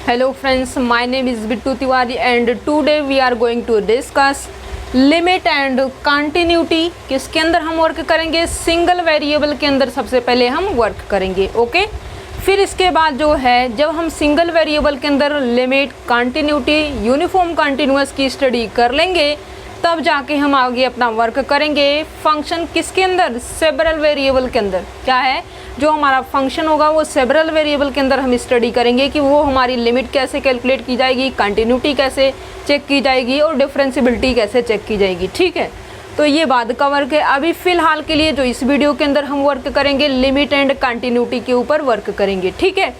Hello friends, my name is Bittu Tiwari and today we are going to discuss limit and continuity. किसके अंदर हम work करेंगे? Single variable के अंदर सबसे पहले हम वर्क करेंगे। ओके, फिर इसके बाद जो है जब हम सिंगल वेरिएबल के अंदर लिमिट, कंटिन्यूटी, यूनिफॉर्म कंटिन्यूअस की स्टडी कर लेंगे तब जाके हम आगे अपना वर्क करेंगे फंक्शन किसके अंदर? सेवरल वेरिएबल के अंदर। क्या है जो हमारा फंक्शन होगा वो सेवरल वेरिएबल के अंदर हम स्टडी करेंगे कि वो हमारी लिमिट कैसे कैलकुलेट की जाएगी, कंटिन्यूटी कैसे चेक की जाएगी और डिफरेंशिएबिलिटी कैसे चेक की जाएगी। ठीक है, तो ये बाद का वर्क है। अभी फ़िलहाल के लिए जो इस वीडियो के अंदर हम वर्क करेंगे लिमिट एंड कंटिन्यूटी के ऊपर वर्क करेंगे। ठीक है,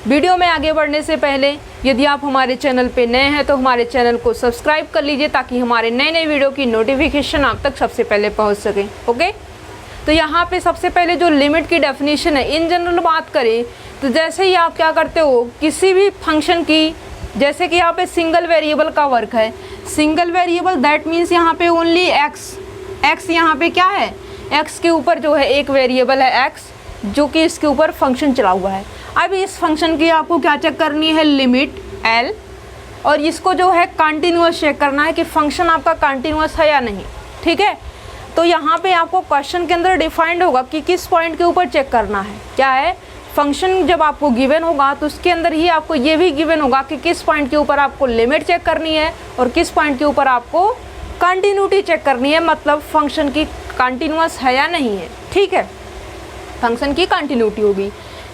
वीडियो में आगे बढ़ने से पहले यदि आप हमारे चैनल पे नए हैं तो हमारे चैनल को सब्सक्राइब कर लीजिए ताकि हमारे नए नए वीडियो की नोटिफिकेशन आप तक सबसे पहले पहुंच सके। ओके, तो यहाँ पे सबसे पहले जो लिमिट की डेफिनेशन है, इन जनरल बात करें तो जैसे ही आप क्या करते हो किसी भी फंक्शन की, जैसे कि यहाँ पे सिंगल वेरिएबल का वर्क है, सिंगल वेरिएबल दैट मीन्स यहाँ पे ओनली एक्स यहाँ पे क्या है, एक्स के ऊपर जो है एक वेरिएबल है एक्स जो कि इसके ऊपर फंक्शन चला हुआ है। अब इस फंक्शन की आपको क्या चेक करनी है? लिमिट एल, और इसको जो है कंटिन्यूअस चेक करना है कि फंक्शन आपका कंटिन्यूअस है या नहीं। ठीक है, तो यहाँ पे आपको क्वेश्चन के अंदर डिफाइंड होगा कि किस पॉइंट के ऊपर चेक करना है। क्या है, फंक्शन जब आपको गिवन होगा तो उसके अंदर ही आपको ये भी गिवन होगा कि किस पॉइंट के ऊपर आपको लिमिट चेक करनी है और किस पॉइंट के ऊपर आपको कंटिन्यूटी चेक करनी है, मतलब फंक्शन की कंटिन्यूअस है या नहीं है। ठीक है, फंक्शन की कंटिन्यूटी होगी।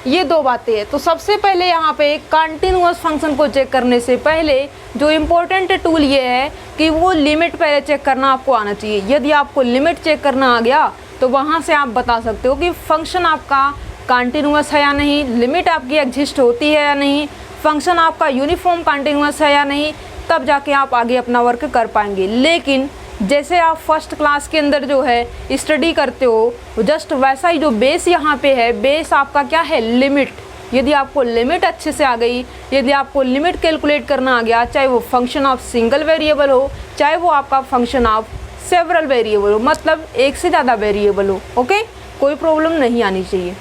ये दो बातें हैं। तो सबसे पहले यहाँ पे कंटिन्यूअस फंक्शन को चेक करने से पहले जो इम्पोर्टेंट टूल ये है कि वो लिमिट पहले चेक करना आपको आना चाहिए। यदि आपको लिमिट चेक करना आ गया तो वहाँ से आप बता सकते हो कि फंक्शन आपका कंटिन्यूअस है या नहीं, लिमिट आपकी एग्जिस्ट होती है या नहीं, फंक्शन आपका यूनिफॉर्म कंटिन्यूअस है या नहीं, तब जाके आप आगे अपना वर्क कर पाएंगे। लेकिन जैसे आप फर्स्ट क्लास के अंदर जो है स्टडी करते हो जस्ट वैसा ही जो बेस यहाँ पे है, बेस आपका क्या है? लिमिट। यदि आपको लिमिट अच्छे से आ गई, यदि आपको लिमिट कैलकुलेट करना आ गया, चाहे वो फंक्शन ऑफ सिंगल वेरिएबल हो, चाहे वो आपका फंक्शन ऑफ सेवरल वेरिएबल हो, मतलब एक से ज़्यादा वेरिएबल हो, ओके, कोई प्रॉब्लम नहीं आनी चाहिए।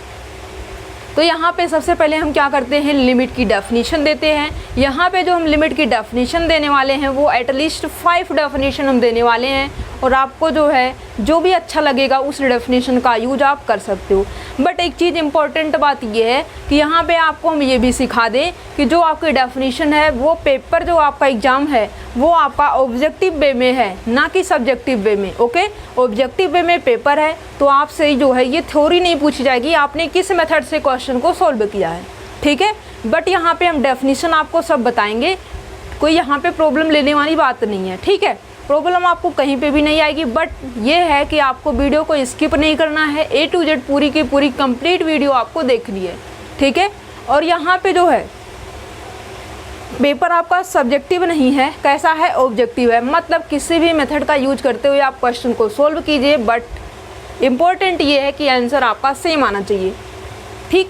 तो यहाँ पे सबसे पहले हम क्या करते हैं? लिमिट की डेफिनेशन देते हैं। यहाँ पे जो हम लिमिट की डेफिनेशन देने वाले हैं वो एटलीस्ट 5 डेफिनेशन हम देने वाले हैं और आपको जो है जो भी अच्छा लगेगा उस डेफिनेशन का यूज आप कर सकते हो। बट एक चीज़ इम्पॉर्टेंट बात ये है कि यहाँ पे आपको हम ये भी सिखा दें कि जो आपकी डेफिनेशन है वो पेपर जो आपका एग्ज़ाम है वो आपका ऑब्जेक्टिव वे में है, ना कि सब्जेक्टिव वे में। ओके, ऑब्जेक्टिव वे में पेपर है तो आपसे जो है ये थ्योरी नहीं पूछी जाएगी आपने किस मेथड से क्वेश्चन को सॉल्व किया है। ठीक है, बट यहाँ पे हम डेफिनेशन आपको सब बताएंगे, कोई यहाँ पे प्रॉब्लम लेने वाली बात नहीं है। ठीक है, प्रॉब्लम आपको कहीं पे भी नहीं आएगी, बट ये है कि आपको वीडियो को स्किप नहीं करना है, A to Z पूरी की पूरी कंप्लीट वीडियो आपको देखनी है। ठीक है, और यहाँ पे जो है पेपर आपका सब्जेक्टिव नहीं है, कैसा है? ऑब्जेक्टिव है, मतलब किसी भी मेथड का यूज करते हुए आप क्वेश्चन को सॉल्व कीजिए, बट इम्पोर्टेंट ये है कि आंसर आपका सेम आना चाहिए। ठीक,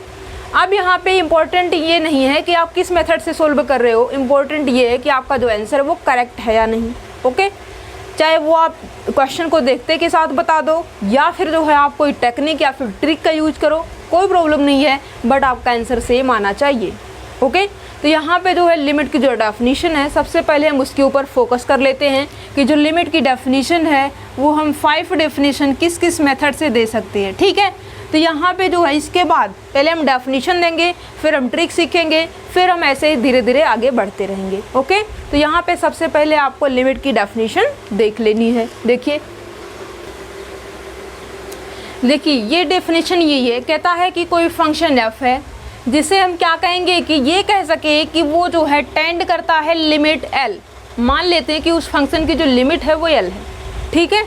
अब यहाँ पे इम्पोर्टेंट ये नहीं है कि आप किस मेथड से सॉल्व कर रहे हो, इम्पोर्टेंट ये है कि आपका जो आंसर है वो करेक्ट है या नहीं। ओके, चाहे वो आप क्वेश्चन को देखते के साथ बता दो या फिर जो है आप कोई टेक्निक या फिर ट्रिक का यूज करो, कोई प्रॉब्लम नहीं है, बट आपका आंसर सेम आना चाहिए। ओके, तो यहाँ पे जो है लिमिट की जो डेफिनेशन है सबसे पहले हम उसके ऊपर फोकस कर लेते हैं कि जो लिमिट की डेफिनेशन है वो हम 5 डेफिनेशन किस किस मेथड से दे सकते हैं। ठीक है, तो यहाँ पे जो है इसके बाद पहले हम डेफिनेशन देंगे, फिर हम ट्रिक सीखेंगे, फिर हम ऐसे धीरे धीरे आगे बढ़ते रहेंगे। ओके, तो यहाँ पे सबसे पहले आपको लिमिट की डेफिनेशन देख लेनी है। देखिए ये डेफिनेशन यही है, कहता है कि कोई फंक्शन f है जिसे हम क्या कहेंगे कि ये कह सके कि वो जो है टेंड करता है लिमिट l। मान लेते हैं कि उस फंक्शन की जो लिमिट है वो l है। ठीक है,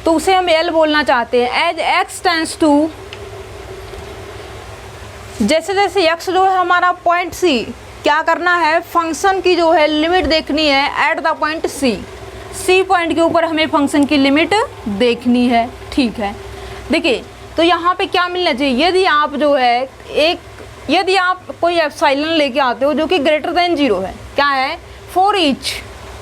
तो उसे हम l बोलना चाहते हैं। एज x टेंड्स टू, जैसे जैसे x जो है हमारा पॉइंट c, क्या करना है? फंक्शन की जो है लिमिट देखनी है at the point c point के ऊपर हमें फंक्शन की लिमिट देखनी है। ठीक है, देखिए तो यहाँ पे क्या मिलना चाहिए? यदि आप कोई एप्सिलॉन लेके आते हो जो कि ग्रेटर देन 0 है, क्या है? फॉर ईच,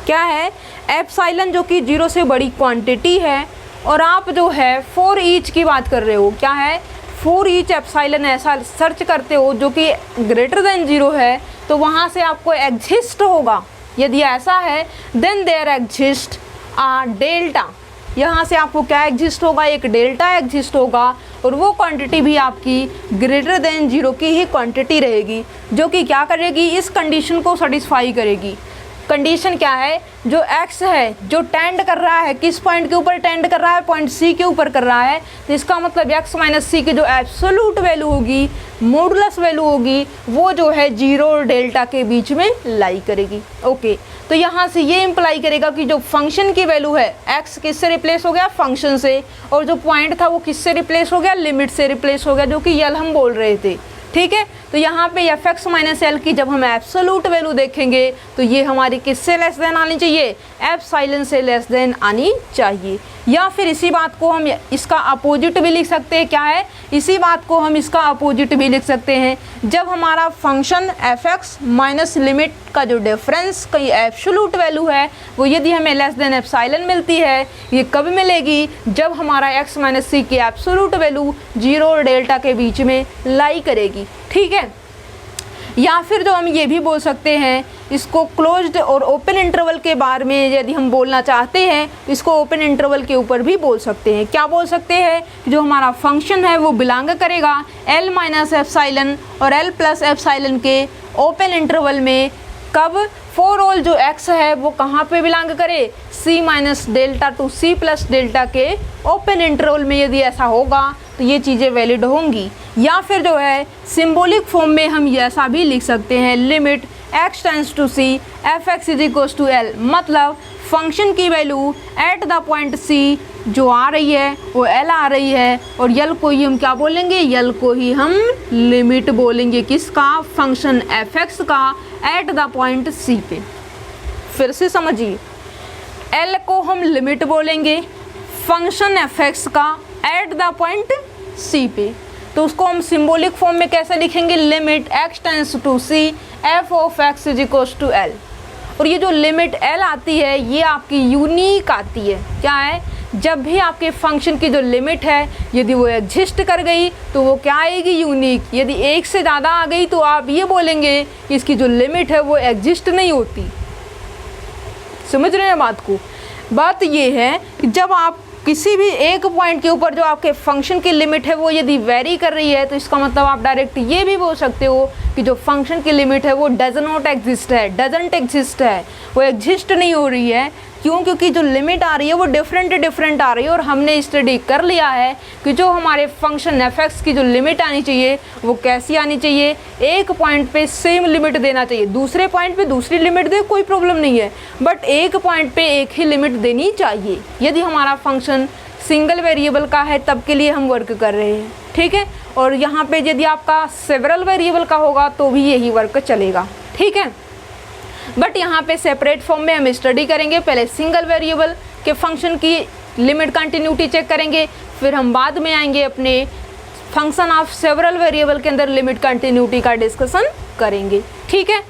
क्या है? एप्सिलॉन जो कि 0 से बड़ी क्वांटिटी है और आप जो है फॉर ईच की बात कर रहे हो, क्या है? फॉर ईच एप्सिलॉन ऐसा सर्च करते हो जो कि ग्रेटर देन 0 है, तो वहाँ से आपको एग्जिस्ट होगा। यदि ऐसा है then there exist a delta, यहाँ से आपको क्या एग्जिस्ट होगा, एक डेल्टा एग्जिस्ट होगा और वो क्वांटिटी भी आपकी ग्रेटर देन 0 की ही क्वांटिटी रहेगी, जो कि क्या करेगी, इस कंडीशन को सेटिस्फाई करेगी। कंडीशन क्या है, जो x है जो टेंड कर रहा है, किस पॉइंट के ऊपर टेंड कर रहा है, पॉइंट C के ऊपर कर रहा है, तो इसका मतलब x माइनस C की जो एब्सोल्यूट वैल्यू होगी, मॉडुलस वैल्यू होगी, वो जो है 0 और डेल्टा के बीच में लाई करेगी। ओके, तो यहाँ से ये इम्प्लाई करेगा कि जो फंक्शन की वैल्यू है x किससे रिप्लेस हो गया, फंक्शन से, और जो पॉइंट था वो किससे रिप्लेस हो गया, लिमिट से रिप्लेस हो गया, जो कि यल हम बोल रहे थे। ठीक है, तो यहाँ पे एफ एक्स माइनस एल की जब हम एब्सोल्यूट वैल्यू देखेंगे तो ये हमारी किससे लेस देन आनी चाहिए, एप्सिलॉन से लेस देन आनी चाहिए। या फिर इसी बात को हम इसका अपोजिट भी लिख सकते हैं, क्या है, इसी बात को हम इसका अपोजिट भी लिख सकते हैं, जब हमारा function f x minus limit का जो डिफरेंस की एब्सोल्यूट वैल्यू है वो यदि हमें लेस देन एप्सिलॉन मिलती है, ये कब मिलेगी, जब हमारा एक्स माइनस सी की एब्सोल्यूट वैल्यू 0 और डेल्टा के बीच में लाई करेगी। ठीक है, या फिर जो हम ये भी बोल सकते हैं, इसको क्लोज्ड और ओपन इंटरवल के बारे में यदि हम बोलना चाहते हैं, इसको ओपन इंटरवल के ऊपर भी बोल सकते हैं। क्या बोल सकते हैं, जो हमारा फंक्शन है वो बिलोंग करेगा L माइनस एप्सिलॉन और L प्लस एप्सिलॉन के ओपन इंटरवल में। कब, फॉर ऑल जो x है वो कहाँ पे बिलोंग करे, C minus delta two C plus delta के ओपन इंटरवल में। यदि ऐसा होगा तो ये चीज़ें वैलिड होंगी। या फिर जो है सिंबॉलिक फॉर्म में हम ऐसा भी लिख सकते हैं, limit x tends to c f x is equal to l, मतलब फंक्शन की value at the point c जो आ रही है वो l आ रही है, और यल को ही हम क्या बोलेंगे, यल को ही हम लिमिट बोलेंगे, किसका, फंक्शन एफ एक्स का एट द पॉइंट c पे। फिर से समझिए, l को हम लिमिट बोलेंगे फंक्शन एफ एक्स का एट द पॉइंट c पे, तो उसको हम सिंबॉलिक फॉर्म में कैसे लिखेंगे, limit x tends to c f of x is equal to l। और ये जो लिमिट l आती है ये आपकी यूनिक आती है। क्या है, जब भी आपके फंक्शन की जो लिमिट है यदि वो एग्जिस्ट कर गई तो वो क्या आएगी, यूनिक। यदि एक से ज़्यादा आ गई तो आप ये बोलेंगे कि इसकी जो लिमिट है वो एग्जिस्ट नहीं होती। समझ रहे हैं बात को। बात ये है कि जब आप किसी भी एक पॉइंट के ऊपर जो आपके फंक्शन की लिमिट है वो यदि वेरी कर रही है, तो इसका मतलब आप डायरेक्ट ये भी बोल सकते हो कि जो फंक्शन की लिमिट है वो डज नॉट एग्जिस्ट है, डजंट एग्जिस्ट है, वो एग्जिस्ट नहीं हो रही है। क्यों, क्योंकि जो लिमिट आ रही है वो डिफरेंट आ रही है, और हमने स्टडी कर लिया है कि जो हमारे फंक्शन एफ एक्स की जो लिमिट आनी चाहिए वो कैसी आनी चाहिए, एक पॉइंट पे सेम लिमिट देना चाहिए, दूसरे पॉइंट पे दूसरी लिमिट दे कोई प्रॉब्लम नहीं है, बट एक पॉइंट पे एक ही लिमिट देनी चाहिए। यदि हमारा फंक्शन सिंगल वेरिएबल का है तब के लिए हम वर्क कर रहे हैं। ठीक है, और यहाँ पे यदि आपका सेवरल वेरिएबल का होगा तो भी यही वर्क चलेगा। ठीक है, बट यहाँ पे सेपरेट फॉर्म में हम स्टडी करेंगे। पहले सिंगल वेरिएबल के फंक्शन की लिमिट कंटिन्यूटी चेक करेंगे, फिर हम बाद में आएंगे अपने फंक्शन ऑफ सेवरल वेरिएबल के अंदर लिमिट कंटिन्यूटी का डिस्कशन करेंगे। ठीक है,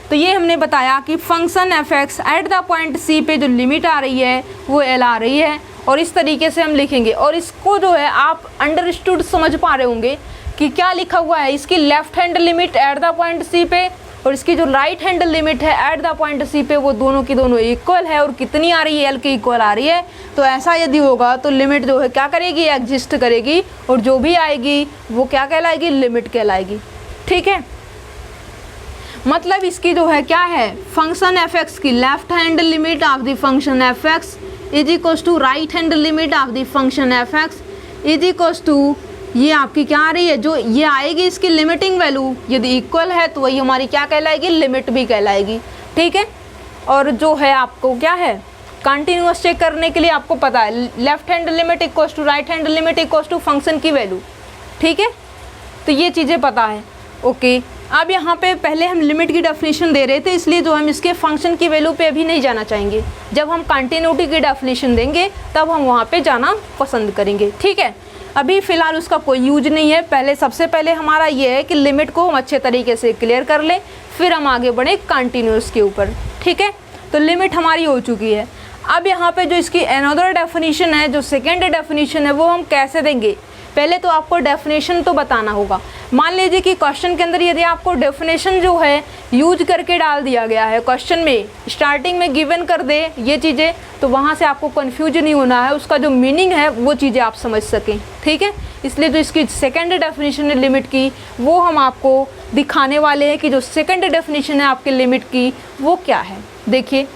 तो ये हमने बताया कि function f x at the point c पे जो लिमिट आ रही है वो एल आ रही है, और इस तरीके से हम लिखेंगे। और इसको जो है आप अंडरस्टूड समझ पा रहे होंगे कि क्या लिखा हुआ है, इसकी left hand limit at the point c पे और इसकी जो राइट हैंड लिमिट है एट द पॉइंट सी पे, वो दोनों की दोनों इक्वल है, और कितनी आ रही है, एल के इक्वल आ रही है। तो ऐसा यदि होगा तो लिमिट जो है क्या करेगी, एग्जिस्ट करेगी, और जो भी आएगी वो क्या कहलाएगी, लिमिट कहलाएगी। ठीक है, मतलब इसकी जो है क्या है, फंक्शन एफ एक्स की left hand limit of the function f x is equal to right hand limit of the function f x is equal to, ये आपकी क्या आ रही है, जो ये आएगी इसकी लिमिटिंग वैल्यू यदि इक्वल है तो वही हमारी क्या कहलाएगी, लिमिट भी कहलाएगी। ठीक है, और जो है आपको क्या है, कंटिन्यूअस चेक करने के लिए आपको पता है left hand limit equal to right hand limit equal to function की वैल्यू। ठीक है, तो ये चीज़ें पता है। ओके, अब यहाँ पे पहले हम लिमिट की डेफिनेशन दे रहे थे, इसलिए जो हम इसके फंक्शन की वैल्यू पे अभी नहीं जाना चाहेंगे। जब हम कंटिन्यूटी की डेफिनेशन देंगे तब हम वहाँ पे जाना पसंद करेंगे। ठीक है, अभी फ़िलहाल उसका कोई यूज नहीं है। पहले सबसे पहले हमारा ये है कि लिमिट को हम अच्छे तरीके से क्लियर कर लें, फिर हम आगे बढ़े कंटिन्यूस के ऊपर। ठीक है, तो लिमिट हमारी हो चुकी है। अब यहाँ पे जो इसकी अनदर डेफिनेशन है, जो सेकेंड डेफिनेशन है, वो हम कैसे देंगे, पहले तो आपको डेफिनेशन तो बताना होगा। मान लीजिए कि क्वेश्चन के अंदर यदि आपको डेफिनेशन जो है यूज करके डाल दिया गया है, क्वेश्चन में स्टार्टिंग में गिवन कर दे ये चीज़ें, तो वहाँ से आपको कन्फ्यूज नहीं होना है, उसका जो मीनिंग है वो चीज़ें आप समझ सकें, ठीक है। इसलिए जो इसकी सेकंड डेफिनेशन है लिमिट की, वो हम आपको दिखाने वाले हैं कि जो सेकंड डेफिनेशन है आपके लिमिट की वो क्या है। देखिए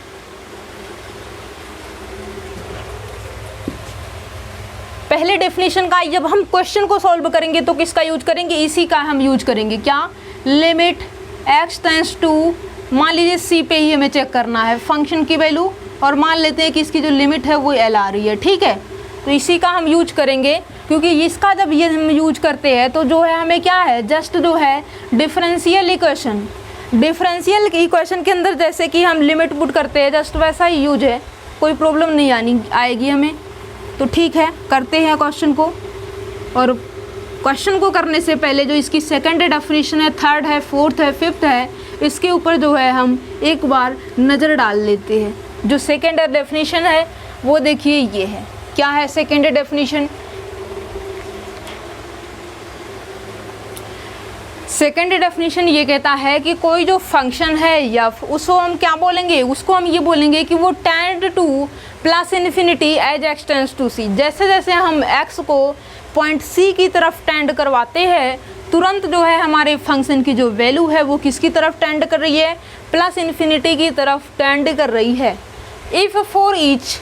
पहले डेफिनेशन का जब हम क्वेश्चन को सॉल्व करेंगे तो किसका यूज करेंगे, इसी का हम यूज करेंगे, क्या, लिमिट x टेंड्स टू, मान लीजिए c पे ही हमें चेक करना है फंक्शन की वैल्यू, और मान लेते हैं कि इसकी जो लिमिट है वो l आ रही है, ठीक है। तो इसी का हम यूज करेंगे, क्योंकि इसका जब ये हम यूज करते हैं तो जो है हमें क्या है, जस्ट जो है डिफरेंशियल इक्वेशन, डिफरेंशियल इक्वेशन के अंदर जैसे कि हम लिमिट पुट करते हैं जस्ट वैसा ही यूज है, कोई प्रॉब्लम नहीं आएगी हमें। तो ठीक है, करते हैं क्वेश्चन को। और क्वेश्चन को करने से पहले जो इसकी सेकंड डेफिनेशन है, थर्ड है, फोर्थ है, फिफ्थ है, इसके ऊपर जो है हम एक बार नज़र डाल लेते हैं। जो सेकंड डेफिनेशन है वो देखिए ये है, क्या है सेकंड डेफिनेशन। सेकंड डेफिनेशन ये कहता है कि कोई जो फंक्शन है f, उसको हम क्या बोलेंगे, उसको हम ये बोलेंगे कि वो tend to plus infinity as x tends to c। जैसे जैसे हम x को पॉइंट c की तरफ टेंड करवाते हैं, तुरंत जो है हमारे फंक्शन की जो वैल्यू है वो किसकी तरफ टेंड कर रही है, प्लस इन्फिनिटी की तरफ टेंड कर रही है। इफ़ फॉर ईच,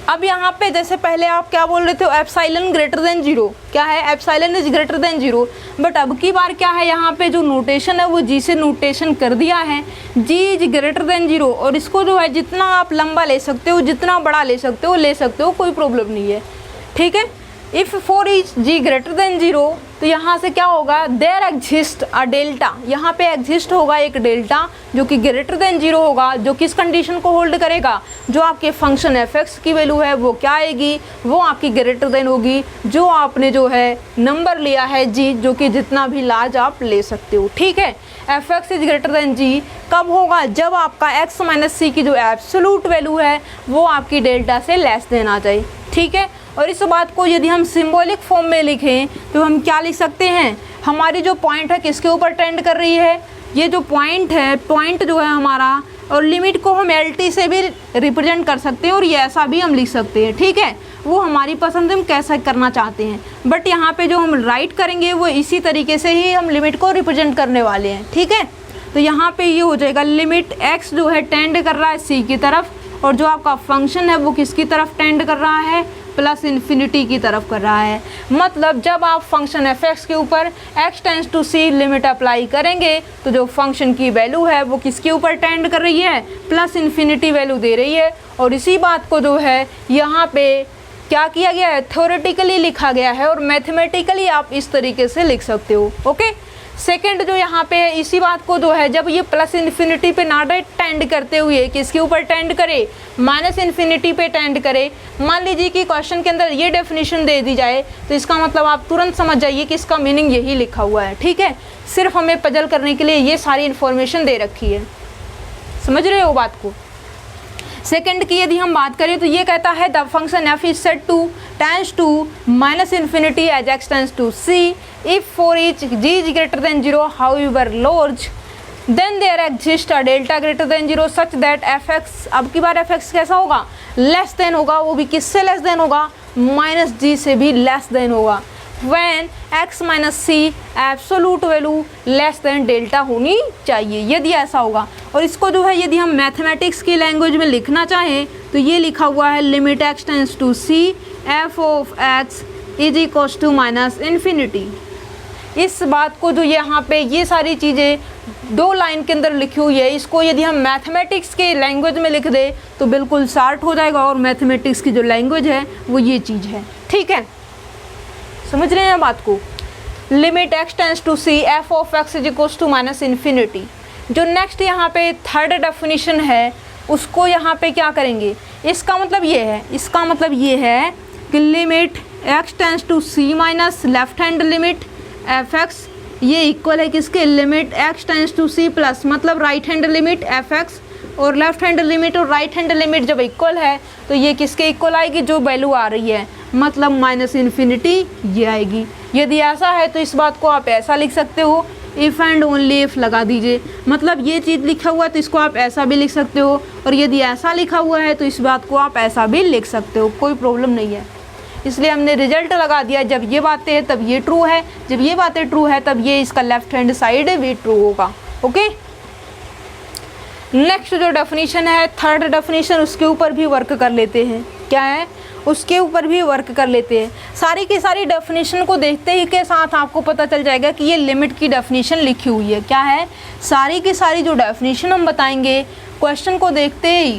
अब यहाँ पे जैसे पहले आप क्या बोल रहे थे, एप्सिलॉन ग्रेटर देन जीरो, क्या है, epsilon is greater than zero, but अब की बार क्या है, यहाँ पे जो नोटेशन है वो जी से नोटेशन कर दिया है, जी इज ग्रेटर देन जीरो, और इसको जो है जितना आप लंबा ले सकते हो, जितना बड़ा ले सकते हो ले सकते हो, कोई प्रॉब्लम नहीं है, ठीक है। If for is g greater than zero, तो यहाँ से क्या होगा, देयर एग्जिस्ट अ डेल्टा, यहाँ पे एग्जिस्ट होगा एक डेल्टा जो कि ग्रेटर देन जीरो होगा, जो किस कंडीशन को होल्ड करेगा, जो आपके फंक्शन एफ एक्स की वैल्यू है वो क्या आएगी, वो आपकी ग्रेटर देन होगी जो आपने जो है नंबर लिया है जी, जो कि जितना भी लार्ज आप ले सकते हो, ठीक है। F x is greater than G कब होगा, जब आपका एक्स माइनस सी की जो एब्सोल्यूट वैल्यू है वो आपकी डेल्टा से लेस देन आ जाए, ठीक है। और इस बात को यदि हम सिंबॉलिक फॉर्म में लिखें तो हम क्या लिख सकते हैं, हमारी जो पॉइंट है किसके ऊपर टेंड कर रही है, ये जो पॉइंट है, पॉइंट जो है हमारा, और लिमिट को हम एल टी से भी रिप्रेजेंट कर सकते हैं और ये ऐसा भी हम लिख सकते हैं, ठीक है। वो हमारी पसंद, हम कैसा करना चाहते हैं, बट यहाँ पे जो हम राइट करेंगे वो इसी तरीके से ही हम लिमिट को रिप्रेजेंट करने वाले हैं, ठीक है। तो यहाँ पे ये हो जाएगा, लिमिट एक्स जो है टेंड कर रहा है सी की तरफ, और जो आपका फंक्शन है वो किसकी तरफ टेंड कर रहा है, प्लस इन्फिनिटी की तरफ कर रहा है। मतलब जब आप फंक्शन एफ एक्स के ऊपर x tends to c limit apply करेंगे तो जो फंक्शन की वैल्यू है वो किसके ऊपर टेंड कर रही है, प्लस इन्फिनिटी वैल्यू दे रही है। और इसी बात को जो है यहाँ पे क्या किया गया है, थ्योरेटिकली लिखा गया है, और मैथमेटिकली आप इस तरीके से लिख सकते हो, ओके। सेकंड जो यहाँ पे है, इसी बात को जो है जब ये प्लस इन्फिनिटी पे ना टेंड करते हुए किसके ऊपर टेंड करे, माइनस इन्फिनिटी पे टेंड करे। मान लीजिए कि क्वेश्चन के अंदर ये डेफिनेशन दे दी जाए तो इसका मतलब आप तुरंत समझ जाइए कि इसका मीनिंग यही लिखा हुआ है, ठीक है। सिर्फ हमें पजल करने के लिए ये सारी इन्फॉर्मेशन दे रखी है, समझ रहे हो बात को। सेकंड की यदि हम बात करें तो ये कहता है the function F is set to tends to minus infinity as x tends to c if for each g is greater than zero however large then there exist a delta greater than zero such that f x, अब की बार F x कैसा होगा, less than होगा, वो भी किससे less than होगा, minus g से भी लेस देन होगा। when x minus c absolute value less than delta होनी चाहिए, यदि ऐसा होगा। और इसको जो है यदि हम मैथमेटिक्स की लैंग्वेज में लिखना चाहें तो ये लिखा हुआ है limit x tends to c f of x is equals to minus infinity. इस बात को जो यहाँ पे ये सारी चीज़ें दो लाइन के अंदर लिखी हुई है, इसको यदि हम मैथमेटिक्स के लैंग्वेज में लिख दे तो बिल्कुल शार्ट हो जाएगा, और मैथमेटिक्स की जो लैंग्वेज है वो ये चीज़ है, ठीक है। समझ रहे हैं बात को। Limit x tends to c f of x is equals to minus infinity. जो नेक्स्ट यहाँ पे थर्ड डेफिनेशन है उसको यहाँ पे क्या करेंगे, इसका मतलब ये है, इसका मतलब ये है कि limit x tends to c minus left hand limit F X ये इक्वल है किसके, limit x tends to c plus मतलब right hand limit F X और लेफ्ट हैंड लिमिट और राइट हैंड लिमिट जब इक्वल है तो ये किसके इक्वल आएगी, जो वैल्यू आ रही है, मतलब माइनस इन्फिनिटी ये आएगी। यदि ऐसा है तो इस बात को आप ऐसा लिख सकते हो, इफ़ एंड ओनली इफ़ लगा दीजिए, मतलब ये चीज़ लिखा हुआ है तो इसको आप ऐसा भी लिख सकते हो, और यदि ऐसा लिखा हुआ है तो इस बात को आप ऐसा भी लिख सकते हो, कोई प्रॉब्लम नहीं है। इसलिए हमने रिजल्ट लगा दिया, जब ये बातें हैं तब ये ट्रू है, जब ये बातें ट्रू है तब ये इसका लेफ्ट हैंड साइड भी ट्रू होगा। ओके, नेक्स्ट जो डेफिनेशन है, थर्ड डेफिनेशन, उसके ऊपर भी वर्क कर लेते हैं। क्या है, उसके ऊपर भी वर्क कर लेते हैं। सारी की सारी डेफिनेशन को देखते ही के साथ आपको पता चल जाएगा कि ये लिमिट की डेफिनेशन लिखी हुई है। क्या है, सारी की सारी जो डेफिनेशन हम बताएंगे क्वेश्चन को देखते ही,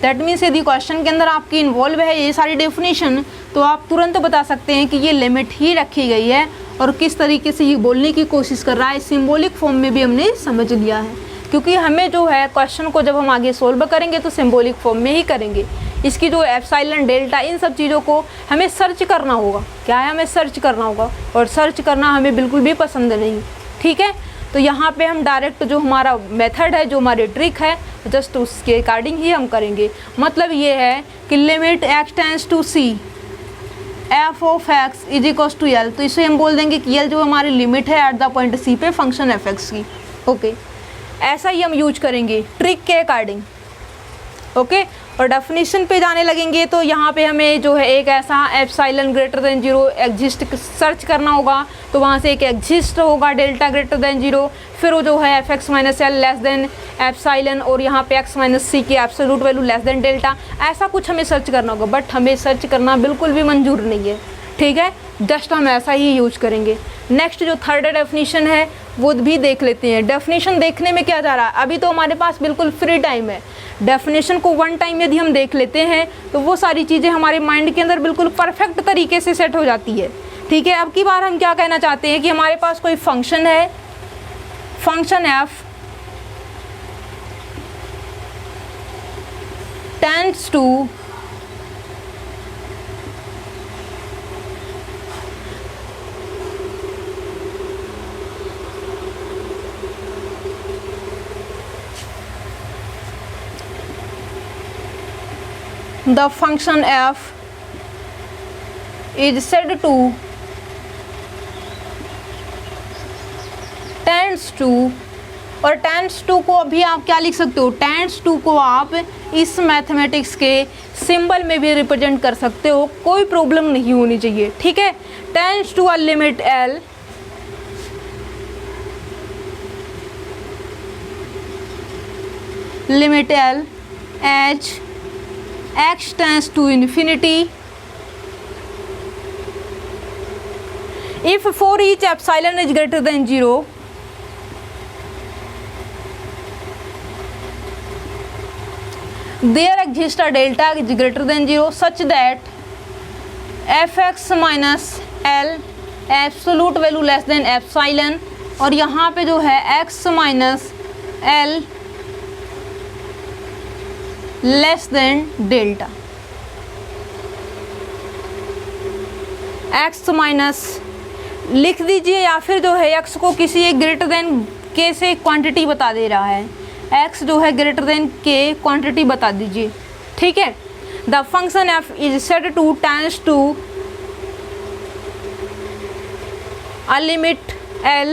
दैट मीन्स यदि क्वेश्चन के अंदर आपकी इन्वॉल्व है ये सारी डेफिनेशन, तो आप तुरंत बता सकते हैं कि ये लिमिट ही रखी गई है और किस तरीके से ये बोलने की कोशिश कर रहा है। सिंबॉलिक फॉर्म में भी हमने समझ लिया है, क्योंकि हमें जो है क्वेश्चन को जब हम आगे सोल्व करेंगे तो सिंबॉलिक फॉर्म में ही करेंगे। इसकी जो एप्सिलॉन, डेल्टा, इन सब चीज़ों को हमें सर्च करना होगा। क्या है, हमें सर्च करना होगा, और सर्च करना हमें बिल्कुल भी पसंद नहीं। ठीक है, तो यहाँ पे हम डायरेक्ट जो हमारा मेथड है, जो हमारी ट्रिक है, जस्ट उसके अकॉर्डिंग ही हम करेंगे। मतलब ये है कि limit x tends to c f of x is equal to l, तो इसे हम बोल देंगे कि l जो हमारी लिमिट है एट द पॉइंट c पे फंक्शन f(x) की। ओके, ऐसा ही हम यूज करेंगे ट्रिक के अकॉर्डिंग। ओके, और डेफिनेशन पे जाने लगेंगे तो यहाँ पे हमें जो है एक ऐसा epsilon greater than 0 exist search करना होगा, तो वहाँ से एक एग्जिस्ट होगा डेल्टा ग्रेटर देन 0, फिर वो जो है f(x - l) लेस देन एप्सिलॉन, और यहाँ पे x - c की absolute value less than delta. ऐसा कुछ हमें सर्च करना होगा, बट हमें सर्च करना बिल्कुल भी मंजूर नहीं है। ठीक है, जस्ट हम ऐसा ही यूज करेंगे। नेक्स्ट जो थर्ड डेफिनेशन है वो भी देख लेते हैं। डेफिनेशन देखने में क्या जा रहा है, अभी तो हमारे पास बिल्कुल फ्री टाइम है। डेफिनेशन को वन टाइम यदि हम देख लेते हैं तो वो सारी चीज़ें हमारे माइंड के अंदर बिल्कुल परफेक्ट तरीके से सेट हो जाती है। ठीक है, अब की बार हम क्या कहना चाहते हैं कि हमारे पास कोई फंक्शन है, function f tends to the function f is said to tends to, और tends to को अभी आप क्या लिख सकते हो, tends to को आप इस मैथमेटिक्स के सिंबल में भी रिप्रेजेंट कर सकते हो, कोई प्रॉब्लम नहीं होनी चाहिए। ठीक है, tends to a limit l as x tends to infinity if for each epsilon is greater than 0 there exists a delta is greater than 0 such that f(x - l) absolute value less than epsilon, और यहाँ पे जो है x - l less than delta. x minus लिख दीजिए, या फिर जो है x को किसी एक ग्रेटर देन k से क्वांटिटी बता दे रहा है, x जो है ग्रेटर देन k क्वांटिटी बता दीजिए। ठीक है, the function f is said to tends to a limit l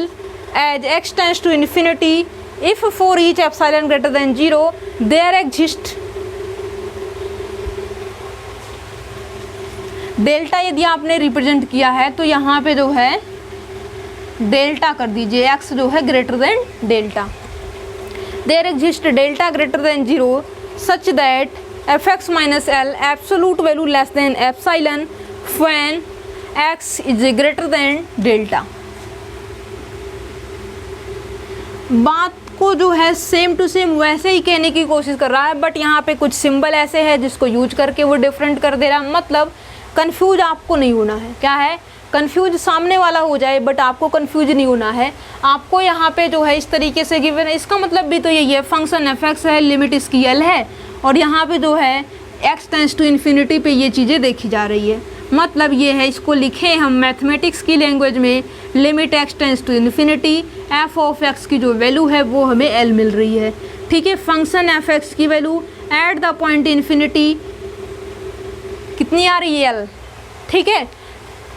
as x tends to infinity if for each epsilon greater than 0 there exists delta. यदि आपने रिप्रेजेंट किया है तो यहाँ पे जो है डेल्टा कर दीजिए, x जो है greater than delta. There exist delta greater than 0 such that f(x - l) absolute value less than epsilon when x is greater than delta. बात को जो है सेम टू सेम वैसे ही कहने की कोशिश कर रहा है, बट यहाँ पे कुछ सिंबल ऐसे हैं जिसको यूज करके वो डिफरेंट कर दे रहा है। मतलब कंफ्यूज आपको नहीं होना है। क्या है, कंफ्यूज सामने वाला हो जाए बट आपको कंफ्यूज नहीं होना है। आपको यहाँ पे जो है इस तरीके से गिवन है, इसका मतलब भी तो यही है, फंक्शन f(x) है, लिमिट इसकी l है, और यहाँ पे जो है x टेंड्स टू इन्फिनिटी पे ये चीज़ें देखी जा रही है। मतलब ये है, इसको लिखें हम मैथमेटिक्स की लैंग्वेज में, limit x tends to infinity f(x) की जो वैल्यू है वो हमें l मिल रही है। ठीक है। फंक्शन एफ एक्स की value at the point infinity कितनी आ रही है एल, ठीक है।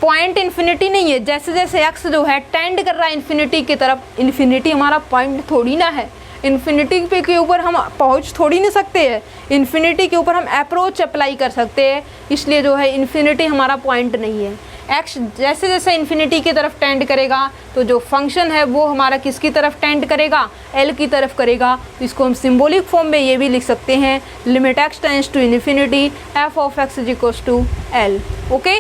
पॉइंट इन्फिनिटी नहीं है, जैसे जैसे एक्स जो है टेंड कर रहा है इन्फिनिटी की तरफ, इन्फिनिटी हमारा पॉइंट थोड़ी ना है, इन्फिनिटी पे के ऊपर हम पहुंच थोड़ी नहीं सकते हैं, इन्फिनिटी के ऊपर हम अप्रोच अप्लाई कर सकते हैं, इसलिए जो है इन्फिनिटी हमारा पॉइंट नहीं है। एक्स जैसे जैसे इन्फिनिटी की तरफ टेंड करेगा तो जो फंक्शन है वो हमारा किसकी तरफ टेंड करेगा, एल की तरफ करेगा। तो इसको हम सिंबॉलिक फॉर्म में ये भी लिख सकते हैं, limit x tends to infinity f of x is equals to l. Okay,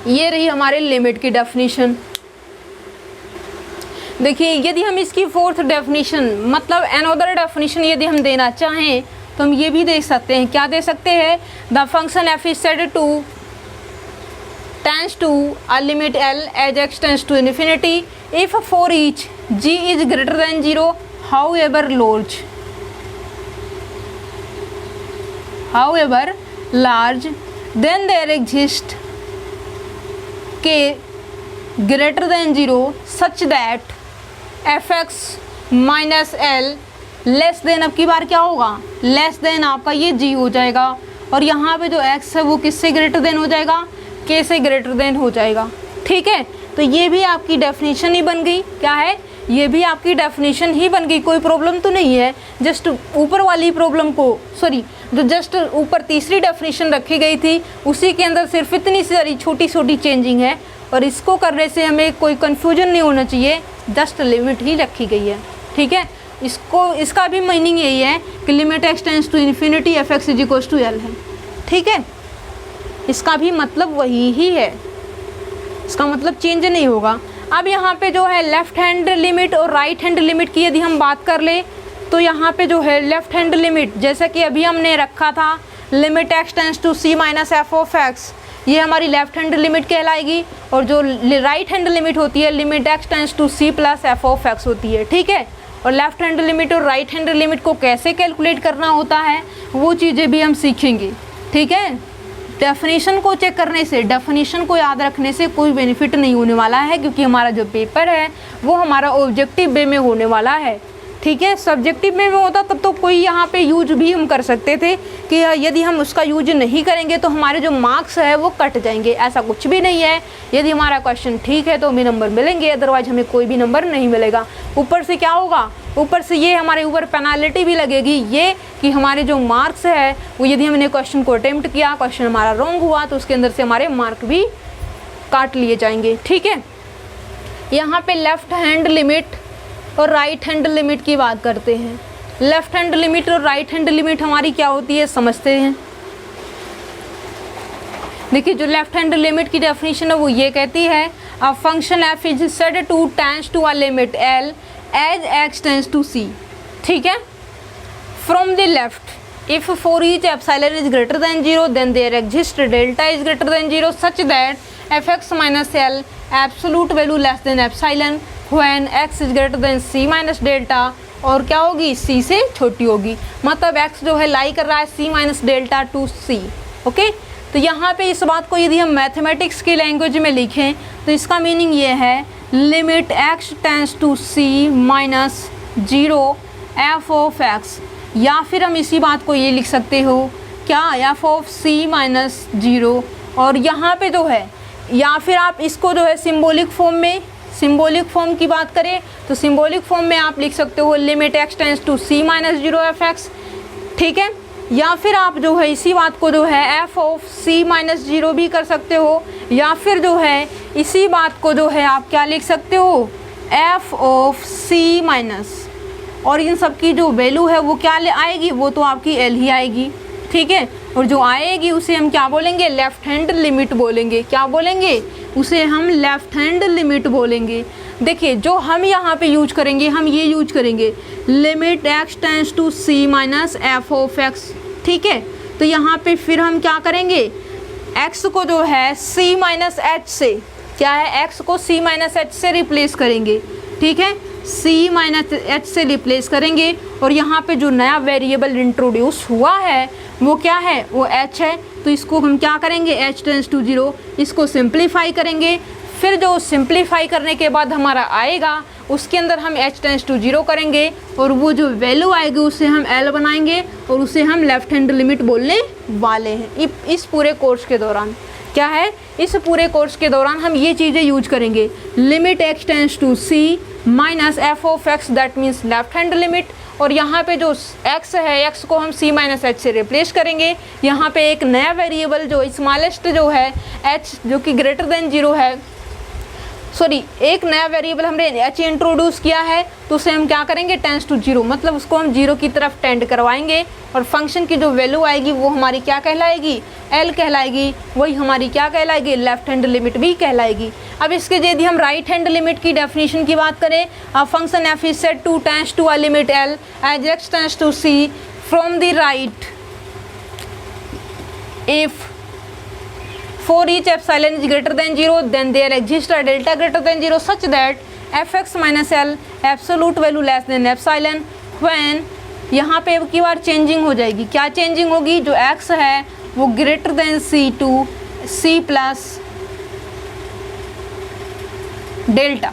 ये रही हमारे लिमिट की डेफिनेशन। देखिए यदि हम इसकी फोर्थ डेफिनेशन मतलब अनदर डेफिनेशन यदि हम देना चाहें तो हम ये भी दे सकते हैं। क्या दे सकते हैं, the function F is said to tends to a limit L as x tends to infinity if for each g is greater than 0 however large then there exists k greater than 0 such that fx minus L less than, अब की बार क्या होगा, less than आपका ये g हो जाएगा और यहाँ पे जो x है वो किससे ग्रेटर देन हो जाएगा, के से ग्रेटर देन हो जाएगा। ठीक है, तो ये भी आपकी डेफिनेशन ही बन गई। क्या है, ये भी आपकी डेफिनेशन ही बन गई, कोई प्रॉब्लम तो नहीं है। जस्ट ऊपर वाली प्रॉब्लम को सॉरी जो जस्ट ऊपर तीसरी डेफिनेशन रखी गई थी उसी के अंदर सिर्फ इतनी सारी छोटी छोटी चेंजिंग है और इसको करने से हमें कोई कन्फ्यूजन नहीं होना चाहिए, जस्ट लिमिट ही रखी गई है। ठीक है, इसका भी मीनिंग यही है कि limit x tends to infinity f x is equals to l है। ठीक है, इसका भी मतलब वही ही है, इसका मतलब चेंज नहीं होगा। अब यहाँ पे जो है लेफ़्ट हैंड लिमिट और राइट हैंड लिमिट की यदि हम बात कर ले तो यहाँ पे जो है लेफ़्ट हैंड लिमिट जैसे कि अभी हमने रखा था limit x tends to c minus f of x, ये हमारी लेफ़्ट हैंड लिमिट कहलाएगी और जो राइट हैंड लिमिट होती है limit x tends to c plus F of x होती है। ठीक है, और लेफ़्ट हैंड लिमिट और राइट हैंड लिमिट को कैसे कैलकुलेट करना होता है वो चीज़ें भी हम सीखेंगे। ठीक है, डेफिनेशन को चेक करने से, डेफिनेशन को याद रखने से कोई बेनिफिट नहीं होने वाला है क्योंकि हमारा जो पेपर है वो हमारा ऑब्जेक्टिव वे में होने वाला है। ठीक है, सब्जेक्टिव में होता तब तो कोई यहाँ पे यूज भी हम कर सकते थे कि यदि हम उसका यूज नहीं करेंगे तो हमारे जो मार्क्स है वो कट जाएंगे, ऐसा कुछ भी नहीं है। यदि हमारा क्वेश्चन ठीक है तो हमें नंबर मिलेंगे, अदरवाइज हमें कोई भी नंबर नहीं मिलेगा। ऊपर से क्या होगा, ऊपर से ये हमारे ऊपर पेनाल्टी भी लगेगी, ये कि हमारे जो मार्क्स है वो यदि हमने क्वेश्चन को अटेम्प्ट किया, क्वेश्चन हमारा रॉन्ग हुआ तो उसके अंदर से हमारे मार्क भी काट लिए जाएंगे। ठीक है, यहाँ पे लेफ़्ट हैंड लिमिट और राइट हैंड लिमिट की बात करते हैं। लेफ़्ट हैंड लिमिट और राइट हैंड लिमिट हमारी क्या होती है समझते हैं। देखिए जो लेफ़्ट हैंड लिमिट की डेफिनेशन है वो ये कहती है a function F is said to tends to a limit L as x tends to C. ठीक है, from the left if for each epsilon is greater than 0 then there exist delta is greater than 0 such that f x minus l absolute value less than epsilon when x is greater than c minus delta, और क्या होगी, सी से छोटी होगी। मतलब x जो है लाई कर रहा है सी माइनस डेल्टा टू सी। ओके, तो यहाँ पे इस बात को यदि हम मैथमेटिक्स की लैंग्वेज में लिखें तो इसका मीनिंग ये है limit x tends to c minus 0 f of x, या फिर हम इसी बात को ये लिख सकते हो क्या, एफ ऑफ सी माइनस 0। और यहाँ पे जो है या फिर आप इसको जो है सिंबॉलिक फॉर्म में, सिंबॉलिक फॉर्म की बात करें तो सिंबॉलिक फॉर्म में आप लिख सकते हो limit x tends to c minus 0 f x. ठीक है, या फिर आप जो है इसी बात को जो है एफ ऑफ सी माइनस 0 भी कर सकते हो, या फिर जो है इसी बात को जो है आप क्या लिख सकते हो, एफ ऑफ सी माइनस, और इन सब की जो वैल्यू है वो क्या आएगी, वो तो आपकी एल ही आएगी। ठीक है, और जो आएगी उसे हम क्या बोलेंगे, लेफ़्ट हैंड लिमिट बोलेंगे। क्या बोलेंगे, उसे हम लेफ़्ट हैंड लिमिट बोलेंगे। देखिए जो हम यहाँ पे यूज करेंगे, हम ये यूज करेंगे limit x tends to c minus f of x. ठीक है, तो यहाँ पे फिर हम क्या करेंगे, एक्स को जो है सी माइनस एच से, क्या है, एक्स को सी माइनस एच से रिप्लेस करेंगे। ठीक है, सी माइनस एच से रिप्लेस करेंगे और यहाँ पे जो नया वेरिएबल इंट्रोड्यूस हुआ है वो क्या है, वो एच है। तो इसको हम क्या करेंगे, एच टेंड्स टू 0, इसको सिंप्लीफाई करेंगे, फिर जो सिंप्लीफाई करने के बाद हमारा आएगा उसके अंदर हम h टेंस टू 0 करेंगे और वो जो वैल्यू आएगी उसे हम L बनाएंगे और उसे हम लेफ्ट हैंड लिमिट बोलने वाले हैं। इस पूरे कोर्स के दौरान क्या है, इस पूरे कोर्स के दौरान हम ये चीज़ें यूज करेंगे। Limit x tends to c minus f of x, that means left hand limit. और यहाँ पे जो x है, x को हम c माइनस एच से रिप्लेस करेंगे। यहाँ पे एक नया वेरिएबल जो स्मॉलेस्ट जो है h जो कि ग्रेटर देन 0 है, सॉरी एक नया वेरिएबल हमने h इंट्रोड्यूस किया है, तो उसे हम क्या करेंगे टेंस टू 0, मतलब उसको हम 0 की तरफ टेंड करवाएंगे और फंक्शन की जो वैल्यू आएगी वो हमारी क्या कहलाएगी, L कहलाएगी। वही हमारी क्या कहलाएगी, लेफ्ट हैंड लिमिट भी कहलाएगी। अब इसके यदि हम राइट हैंड लिमिट की डेफिनेशन की बात करें, function f is said to tends to a limit L as x tends to c from the right if for each epsilon is greater than 0 then there exists a delta greater than 0 such that fx minus L absolute value less than epsilon when, यहाँ पे अब की बार changing हो जाएगी। क्या changing होगी, जो x है वो greater than c to c plus delta.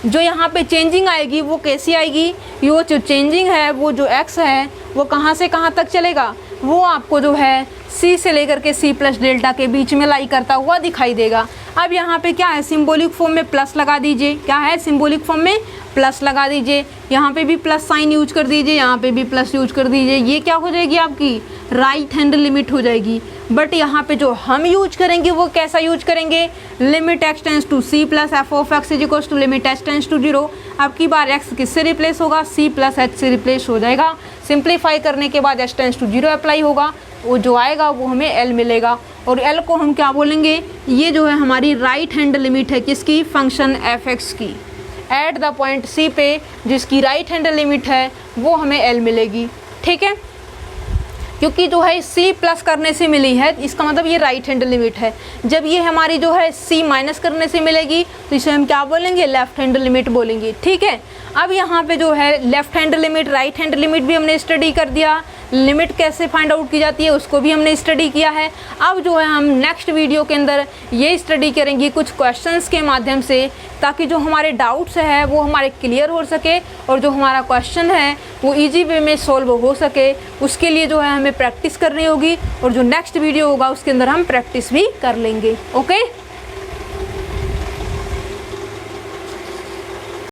जो यहाँ पे चेंजिंग आएगी वो कैसी आएगी, ये जो चेंजिंग है वो जो x है वो कहाँ से कहाँ तक चलेगा, वो आपको जो है c से लेकर के c प्लस डेल्टा के बीच में लाई करता हुआ दिखाई देगा। अब यहाँ पे क्या है, सिंबॉलिक फॉर्म में प्लस लगा दीजिए। क्या है, सिंबॉलिक फॉर्म में प्लस लगा दीजिए। यहाँ पे भी प्लस साइन यूज कर दीजिए, यहाँ पे भी प्लस यूज कर दीजिए। ये क्या हो जाएगी, आपकी राइट हैंड लिमिट हो जाएगी। बट यहाँ पे जो हम यूज करेंगे वो कैसा यूज करेंगे, limit x tends to c plus F of x is equal to limit h tends to 0। अब की बार x किससे रिप्लेस होगा, c प्लस h से रिप्लेस हो जाएगा। सिंप्लीफाई करने के बाद h टेंस टू 0 अप्लाई होगा, वो जो आएगा वो हमें L मिलेगा। और L को हम क्या बोलेंगे, ये जो है हमारी राइट हैंड लिमिट है किसकी, फंक्शन fx की। एट द पॉइंट c पे जिसकी राइट हैंड लिमिट है वो हमें L मिलेगी। ठीक है, क्योंकि जो है c प्लस करने से मिली है, इसका मतलब ये राइट हैंड लिमिट है। जब ये हमारी जो है c माइनस करने से मिलेगी तो इसे हम क्या बोलेंगे, लेफ्ट हैंड लिमिट बोलेंगे। ठीक है, अब यहाँ पे जो है left hand limit, right hand limit भी हमने स्टडी कर दिया। लिमिट कैसे फाइंड आउट की जाती है उसको भी हमने स्टडी किया है। अब जो है हम नेक्स्ट वीडियो के अंदर ये स्टडी करेंगे कुछ क्वेश्चंस के माध्यम से, ताकि जो हमारे डाउट्स है वो हमारे क्लियर हो सके और जो हमारा क्वेश्चन है वो इजी वे में सॉल्व हो सके। उसके लिए जो है हमें प्रैक्टिस करनी होगी और जो नेक्स्ट वीडियो होगा उसके अंदर हम प्रैक्टिस भी कर लेंगे। ओके।